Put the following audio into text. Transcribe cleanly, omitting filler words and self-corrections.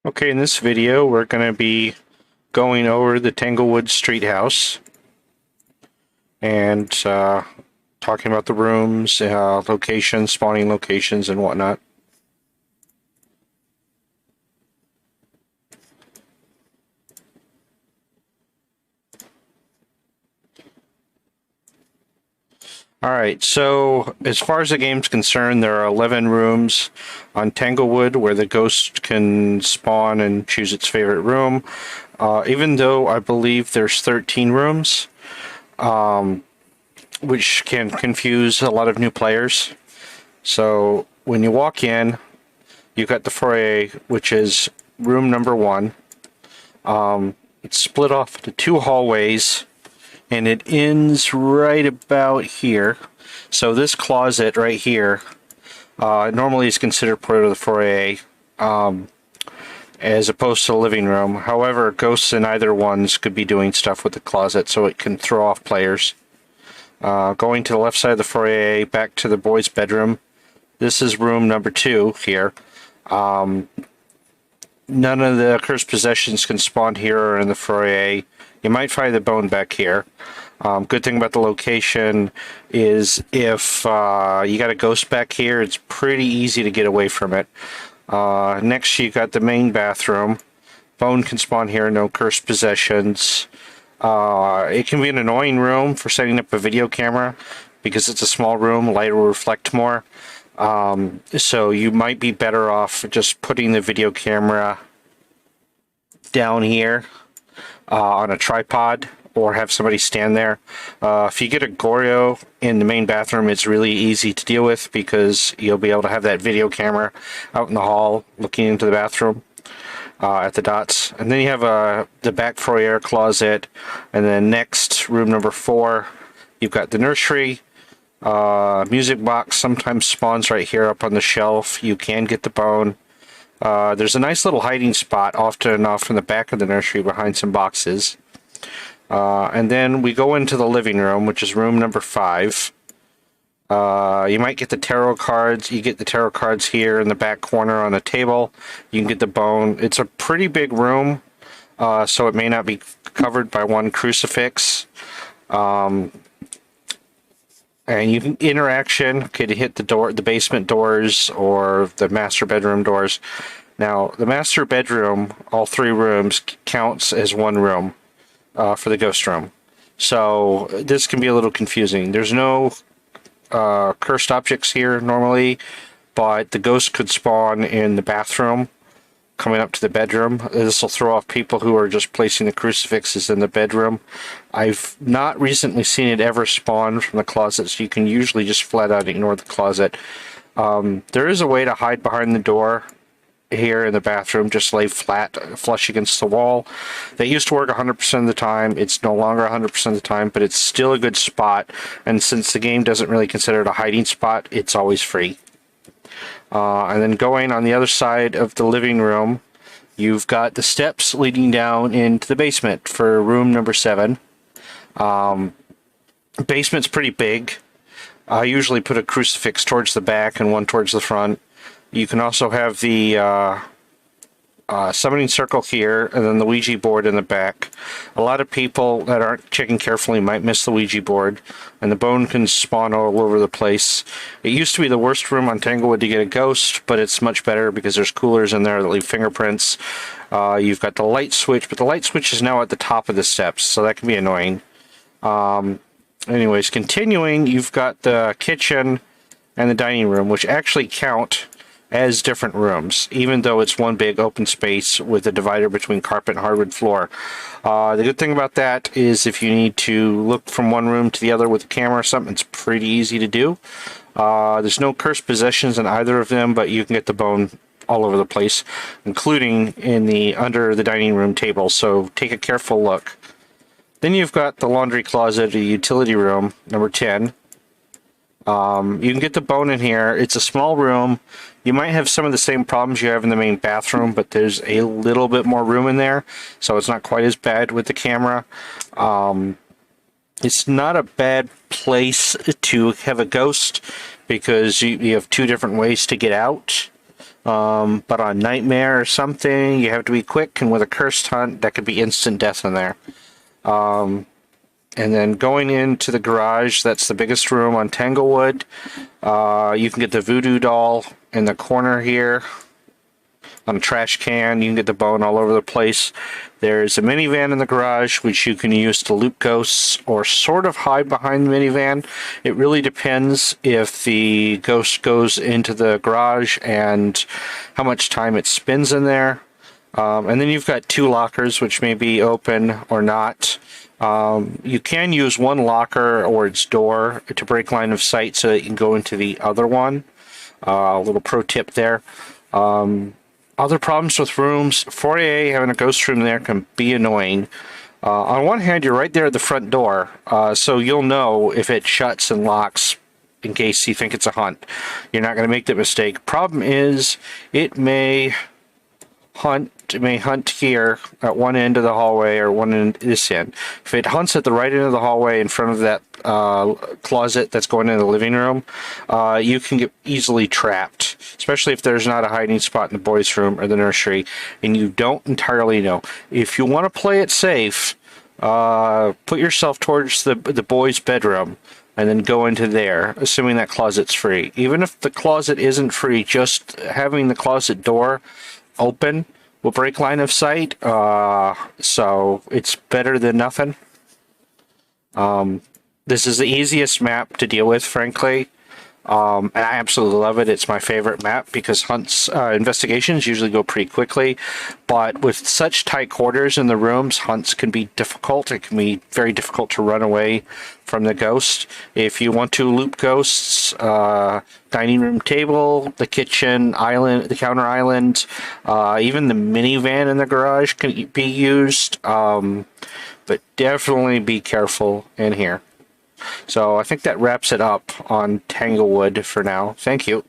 Okay, in this video we're going to be going over the Tanglewood Street House and talking about the rooms, locations, spawning locations, and whatnot. Alright, so as far as the game's concerned, there are 11 rooms on Tanglewood where the ghost can spawn and choose its favorite room. Even though I believe there's 13 rooms, which can confuse a lot of new players. So when you walk in, you've got the foyer, which is room number 1. It's split off into 2 hallways, and it ends right about here. So this closet right here normally is considered part of the foyer, as opposed to the living room. However, ghosts in either ones could be doing stuff with the closet, so it can throw off players. Going to the left side of the foyer, back to the boys' bedroom. This is room number 2 here. None of the cursed possessions can spawn here or in the foyer. You might find the bone back here. Good thing about the location is if you got a ghost back here, it's pretty easy to get away from it. Next, you got the main bathroom. Bone can spawn here, no cursed possessions. It can be an annoying room for setting up a video camera because it's a small room, light will reflect more. So you might be better off just putting the video camera down here on a tripod, or have somebody stand there. If you get a Goryo in the main bathroom, it's really easy to deal with because you'll be able to have that video camera out in the hall looking into the bathroom at the dots. And then you have the back foyer closet, and then next, room number 4, you've got the nursery. Music box sometimes spawns right here up on the shelf. You can get the bone. There's a nice little hiding spot often enough in the back of the nursery behind some boxes. And then we go into the living room, which is room number 5. You might get the tarot cards. You get the tarot cards here in the back corner on a table. You can get the bone. It's a pretty big room, so it may not be covered by one crucifix. And you can interaction could hit the basement doors or the master bedroom doors. Now, the master bedroom, all 3 rooms, counts as one room for the ghost room. So this can be a little confusing. There's no cursed objects here normally, but the ghost could spawn in the bathroom coming up to the bedroom. This will throw off people who are just placing the crucifixes in the bedroom. I've not recently seen it ever spawn from the closet, so you can usually just flat out ignore the closet. There is a way to hide behind the door here in the bathroom. Just lay flat, flush against the wall. That used to work 100% of the time. It's no longer 100% of the time, but it's still a good spot. And since the game doesn't really consider it a hiding spot, it's always free. And then going on the other side of the living room, you've got the steps leading down into the basement for room number 7. Basement's pretty big. I usually put a crucifix towards the back and one towards the front. You can also have the summoning circle here, and then the Ouija board in the back. A lot of people that aren't checking carefully might miss the Ouija board, and the bone can spawn all over the place. It used to be the worst room on Tanglewood to get a ghost, but it's much better because there's coolers in there that leave fingerprints. You've got the light switch, but the light switch is now at the top of the steps, so that can be annoying. Anyways, continuing, you've got the kitchen and the dining room, which actually count as different rooms, even though it's one big open space with a divider between carpet and hardwood floor. The good thing about that is if you need to look from one room to the other with a camera or something, it's pretty easy to do. There's no cursed possessions in either of them, but you can get the bone all over the place, including in under the dining room table, so take a careful look. Then you've got the laundry closet, a utility room, number 10. You can get the bone in here. It's a small room. You might have some of the same problems you have in the main bathroom, but there's a little bit more room in there, so it's not quite as bad with the camera. It's not a bad place to have a ghost because you have 2 different ways to get out. But on Nightmare or something, you have to be quick, and with a Cursed Hunt, that could be instant death in there. And then going into the garage, that's the biggest room on Tanglewood. You can get the voodoo doll in the corner here. On a trash can, you can get the bone all over the place. There's a minivan in the garage, which you can use to loot ghosts or sort of hide behind the minivan. It really depends if the ghost goes into the garage and how much time it spends in there. And then you've got 2 lockers, which may be open or not. You can use one locker or its door to break line of sight so that you can go into the other one. A little pro tip there. Other problems with rooms, 4AA having a ghost room there can be annoying. On one hand, you're right there at the front door, so you'll know if it shuts and locks in case you think it's a hunt. You're not going to make that mistake. Problem is, it may hunt here at one end of the hallway or one end this end. If it hunts at the right end of the hallway in front of that closet that's going into the living room, you can get easily trapped, especially if there's not a hiding spot in the boys' room or the nursery and you don't entirely know. If you want to play it safe, put yourself towards the boys' bedroom and then go into there, assuming that closet's free. Even if the closet isn't free, just having the closet door open will break line of sight, so it's better than nothing. This is the easiest map to deal with, frankly, and I absolutely love it. It's my favorite map because hunts, investigations usually go pretty quickly, but with such tight quarters in the rooms, hunts can be difficult. It can be very difficult to run away from the ghost. If you want to loop ghosts, dining room table, the kitchen island, the counter island, even the minivan in the garage can be used, but definitely be careful in here. So I think that wraps it up on Tanglewood for now. Thank you.